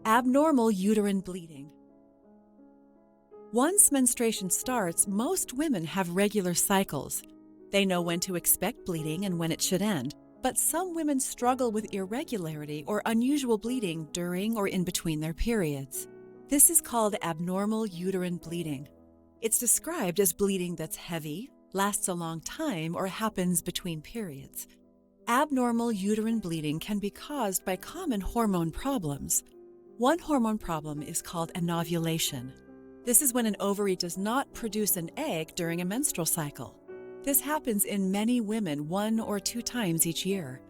Abnormal uterine bleeding. Once menstruation starts, most women have regular cycles. They know when to expect bleeding and when it should end, but some women struggle with irregularity or unusual bleeding during or in between their periods. This is called abnormal uterine bleeding. It's described as bleeding that's heavy, lasts a long time, or happens between periods. Abnormal uterine bleeding can be caused by common hormone problems. One hormone problem is called anovulation. This is when an ovary does not produce an egg during a menstrual cycle. This happens in many women 1 or 2 times each year.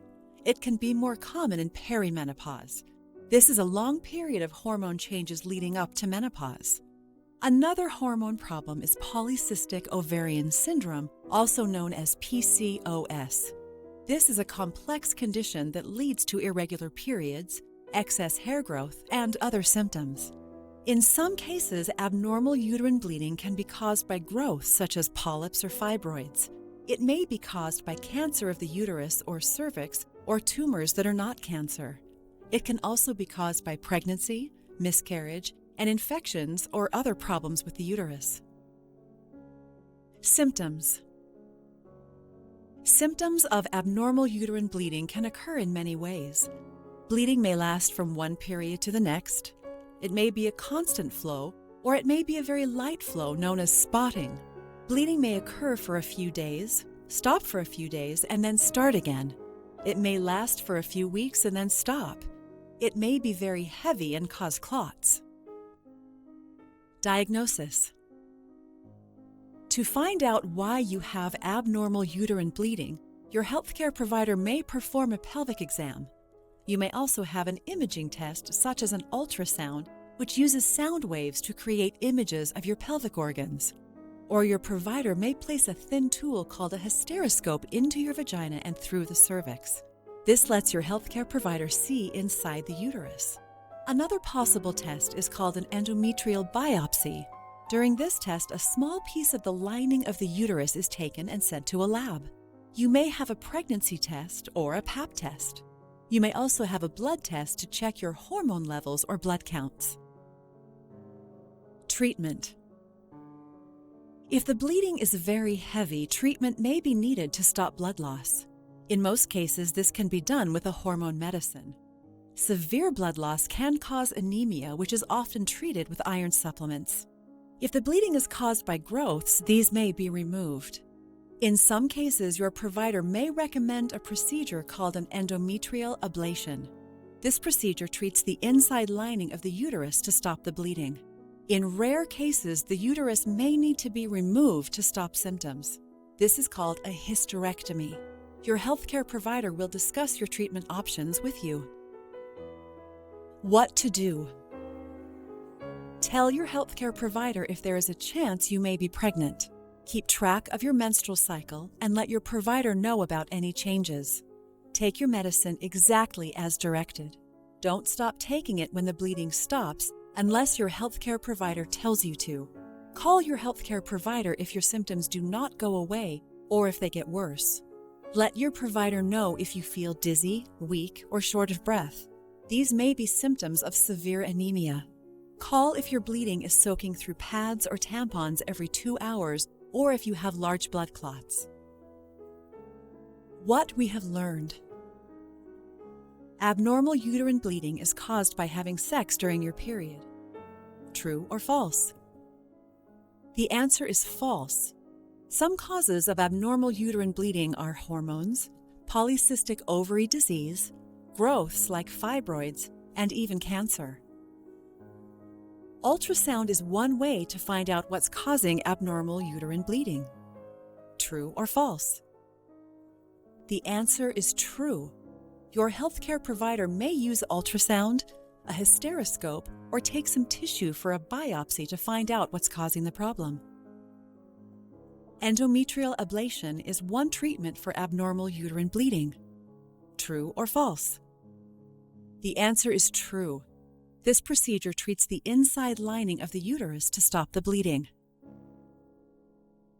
It can be more common in perimenopause. This is a long period of hormone changes leading up to menopause. Another hormone problem is polycystic ovarian syndrome, also known as PCOS. This is a complex condition that leads to irregular periods, excess hair growth, and other symptoms. In some cases, abnormal uterine bleeding can be caused by growth such as polyps or fibroids. It may be caused by cancer of the uterus or cervix or tumors that are not cancer. It can also be caused by pregnancy, miscarriage, and infections or other problems with the uterus. Symptoms. Symptoms of abnormal uterine bleeding can occur in many ways. Bleeding may last from one period to the next. It may be a constant flow, or it may be a very light flow known as spotting. Bleeding may occur for a few days, stop for a few days, and then start again. It may last for a few weeks and then stop. It may be very heavy and cause clots. Diagnosis. To find out why you have abnormal uterine bleeding, your healthcare provider may perform a pelvic exam. You may also have an imaging test such as an ultrasound, which uses sound waves to create images of your pelvic organs. Or your provider may place a thin tool called a hysteroscope into your vagina and through the cervix. This lets your healthcare provider see inside the uterus. Another possible test is called an endometrial biopsy. During this test, a small piece of the lining of the uterus is taken and sent to a lab. You may have a pregnancy test or a pap test. You may also have a blood test to check your hormone levels or blood counts. Treatment. If the bleeding is very heavy, treatment may be needed to stop blood loss. In most cases, this can be done with a hormone medicine. Severe blood loss can cause anemia, which is often treated with iron supplements. If the bleeding is caused by growths, these may be removed. In some cases, your provider may recommend a procedure called an endometrial ablation. This procedure treats the inside lining of the uterus to stop the bleeding. In rare cases, the uterus may need to be removed to stop symptoms. This is called a hysterectomy. Your healthcare provider will discuss your treatment options with you. What to do? Tell your healthcare provider if there is a chance you may be pregnant. Keep track of your menstrual cycle and let your provider know about any changes. Take your medicine exactly as directed. Don't stop taking it when the bleeding stops unless your healthcare provider tells you to. Call your healthcare provider if your symptoms do not go away or if they get worse. Let your provider know if you feel dizzy, weak, or short of breath. These may be symptoms of severe anemia. Call if your bleeding is soaking through pads or tampons every 2 hours or if you have large blood clots. What we have learned. Abnormal uterine bleeding is caused by having sex during your period. True or false? The answer is false. Some causes of abnormal uterine bleeding are hormones, polycystic ovary disease, growths like fibroids, and even cancer. Ultrasound is one way to find out what's causing abnormal uterine bleeding. True or false? The answer is true. Your healthcare provider may use ultrasound, a hysteroscope, or take some tissue for a biopsy to find out what's causing the problem. Endometrial ablation is one treatment for abnormal uterine bleeding. True or false? The answer is true. This procedure treats the inside lining of the uterus to stop the bleeding.